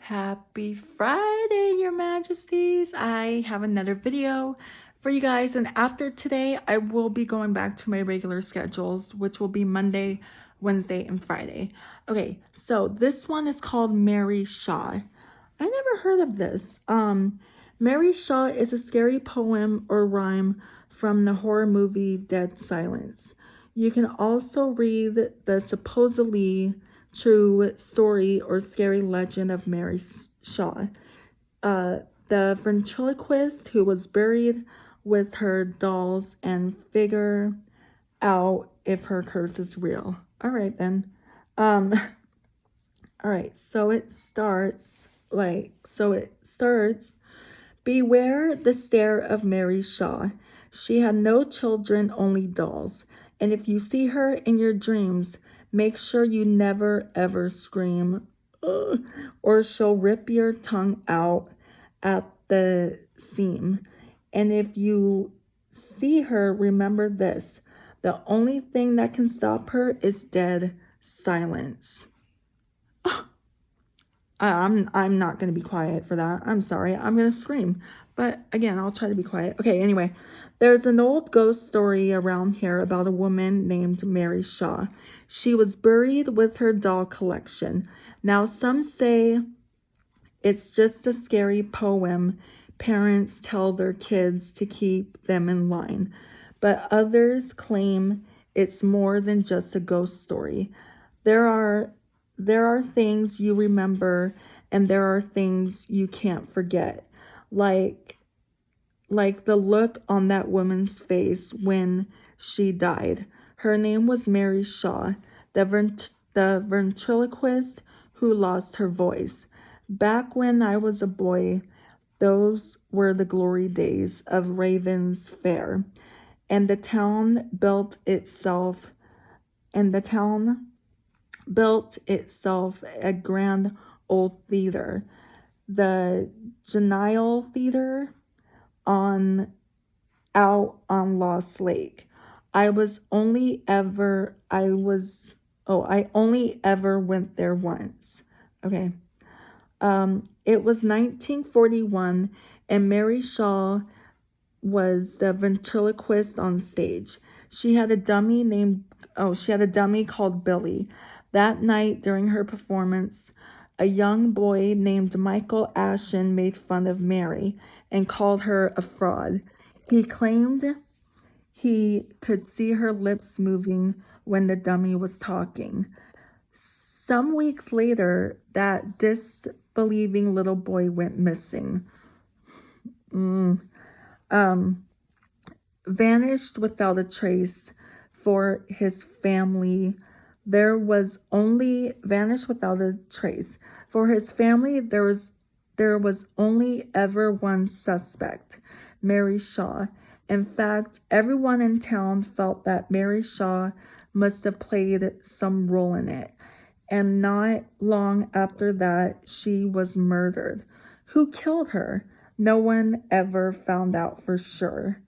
Happy Friday, Your Majesties. I have another video for you guys, and after today, I will be going back to my regular schedules, which will be Monday, Wednesday, and Friday. Okay, so this one is called Mary Shaw. I never heard of this. Mary Shaw is a scary poem or rhyme from the horror movie Dead Silence. You can also read the supposedly true story or scary legend of Mary Shaw, the ventriloquist who was buried with her dolls and figure out if her curse is real. All right, then. Um, all right, so it starts. Beware the stare of Mary Shaw. She had no children, only dolls. And if you see her in your dreams, make sure you never ever scream, "Ugh," or she'll rip your tongue out at the seam. And if you see her, remember this: the only thing that can stop her is dead silence. I'm not going to be quiet for that. I'm sorry. I'm going to scream. But again, I'll try to be quiet. Okay, anyway, there's an old ghost story around here about a woman named Mary Shaw. She was buried with her doll collection. Now, some say it's just a scary poem parents tell their kids to keep them in line. But others claim it's more than just a ghost story. There are things you remember and there are things you can't forget. Like the look on that woman's face when she died. Her name was Mary Shaw, the ventriloquist who lost her voice. Back when I was a boy, those were the glory days of Ravens Fair, and the town built itself a grand old theater, the Genial Theater out on Lost Lake. I only ever went there once. Okay. It was 1941 and Mary Shaw was the ventriloquist on stage. She had a dummy called Billy. That night during her performance, a young boy named Michael Ashen made fun of Mary and called her a fraud. He claimed he could see her lips moving when the dummy was talking. Some weeks later, that disbelieving little boy went missing. Vanished without a trace for his family. There was only ever one suspect, Mary Shaw. In fact, everyone in town felt that Mary Shaw must have played some role in it. And not long after that, she was murdered. Who killed her? No one ever found out for sure.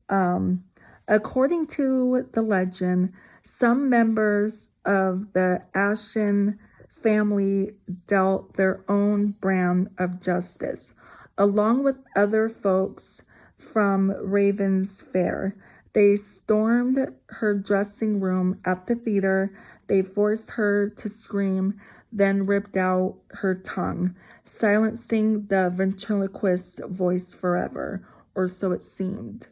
According to the legend, some members of the Ashen family dealt their own brand of justice. Along with other folks from Raven's Fair, they stormed her dressing room at the theater. They forced her to scream, then ripped out her tongue, silencing the ventriloquist's voice forever, or so it seemed.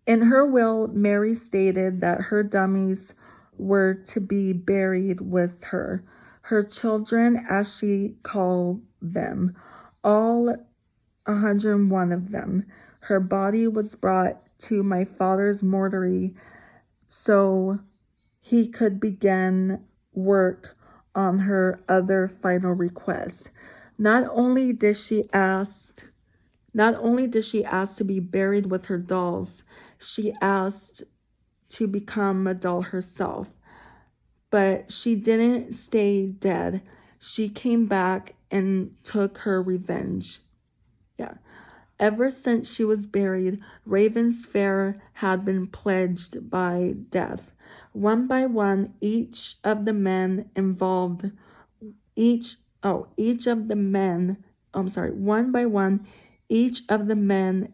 In her will, Mary stated that her dummies were to be buried with her. Her children, as she called them, all 101 of them. Her body was brought to my father's mortuary so he could begin work on her other final request. Not only did she ask to be buried with her dolls, she asked to become a doll herself. But she didn't stay dead. She came back and took her revenge. Yeah. Ever since she was buried, Raven's Fair had been pledged by death. One by one, each of the men involved each of the men, I'm sorry, one by one, each of the men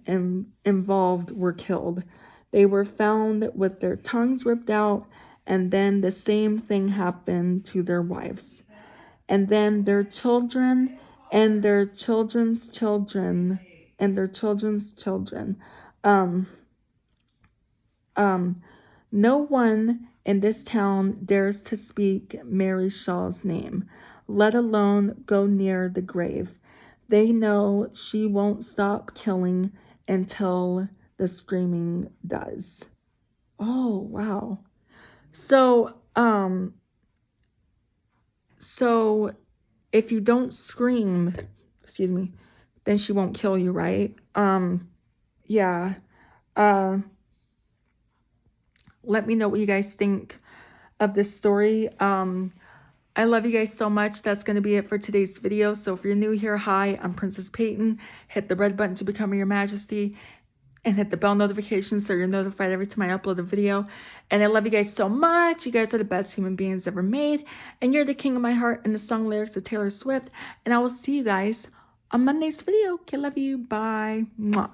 involved were killed. They were found with their tongues ripped out, and then the same thing happened to their wives. And then their children and their children's children and their children's children. No one in this town dares to speak Mary Shaw's name, let alone go near the grave. They know she won't stop killing until the screaming does. Oh, wow. So if you don't scream, excuse me, then she won't kill you, right? Yeah. Let me know what you guys think of this story. I love you guys so much. That's going to be it for today's video. So if you're new here, hi, I'm Princess Peyton. Hit the red button to become your majesty and hit the bell notification so you're notified every time I upload a video. And I love you guys so much. You guys are the best human beings ever made. And you're the king of my heart and the song lyrics of Taylor Swift. And I will see you guys on Monday's video. Okay, love you. Bye. Mwah.